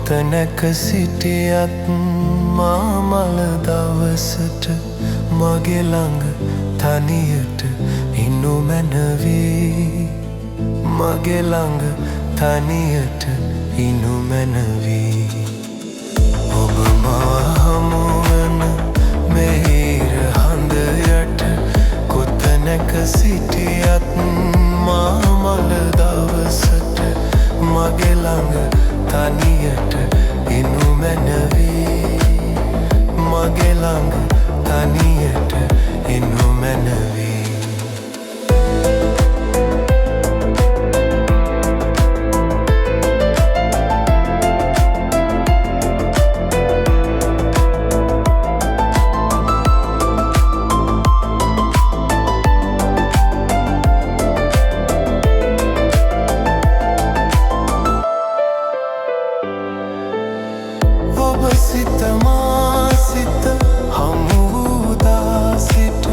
කොතැනක සිටියත් මාමල දවසට මගේ ළඟ තනියට ඉන්නු මැනවී මගේ ළඟ තනියට ඉන්නු මැනවී ඔබ මා හමුවන මෙහිර හඳ යට කොතැනක සිටියත් මාමල දවසට මගේ ළඟ තනියට ඉන්නු මැනවී මගේ ළඟ තනියට ඉන්නු මැනවී සිත මා සිත හමු වූදා සිට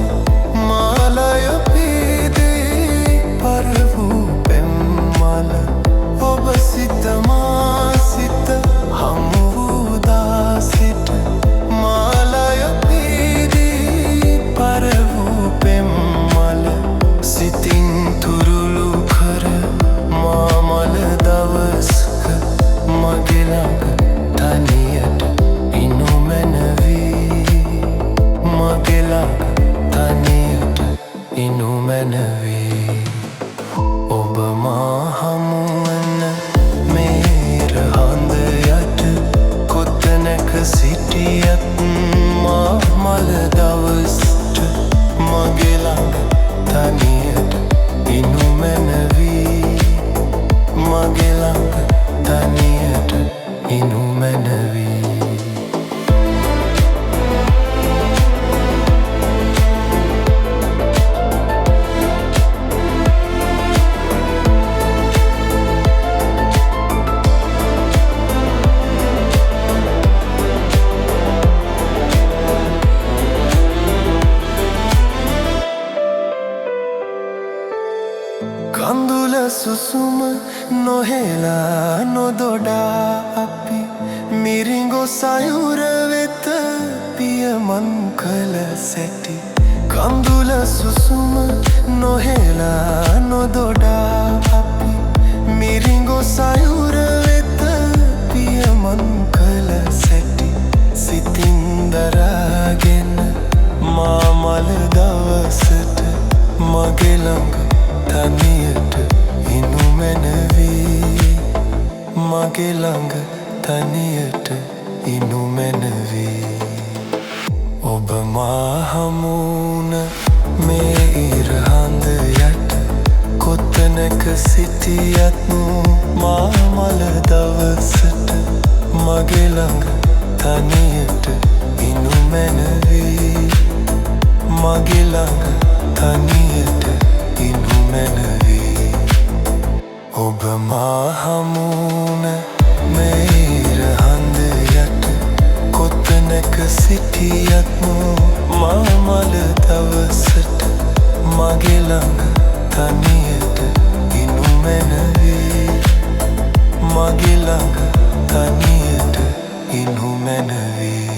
මාලය පීදී පර වූ පෙම්මල ඔබ සිත මා සිත හමු වූදා සිට මාලය පීදී පර වූ පෙම්මල සිතින් තුරුළු කර මාමල දවසක මගේ ළඟ තනියට ඉන්නු මැනවී මගේ ළඟ තනියට ඉන්නු මැනවී ඔබ මා හමුවන මේර හඳ යට කොතැනක සිටියත් මාමල දවසට මගේ ළඟ තනියට ඉන්නු මැනවී මගේ ළඟ තනියට ඉන්නු මැනවී කඳුල සුසුම නොහෙලා නොදොඩා අපි මිරිඟු සයුර වෙත පියමන් කළ සැටි කඳුල සුසුම නොහෙලා නොදොඩා අපි මිරිඟු සයුර වෙත පියමන් කළ සැටි සිතින් දරාගෙන මාමල දවසට මගේ ළඟ තනියට ඉන්නු මැනවී මගේ ළඟ තනියට ඉන්නු මැනවී ඔබ මා හමුවන මේ ඉර හඳ යට කොතැනක සිටියත් මාමල දවසට මගේ ළඟ තනියට ඉන්නු මැනවී මගේ ළඟ තනියට ඉන්නු මැනවී ඔබ මා හමුවන මේර හඳ යට කොතැනක සිටියත් මාමල දවසට මගේ ළඟ තනියට ඉන්නු මැනවී මගේ ළඟ තනියට ඉන්නු මැනවී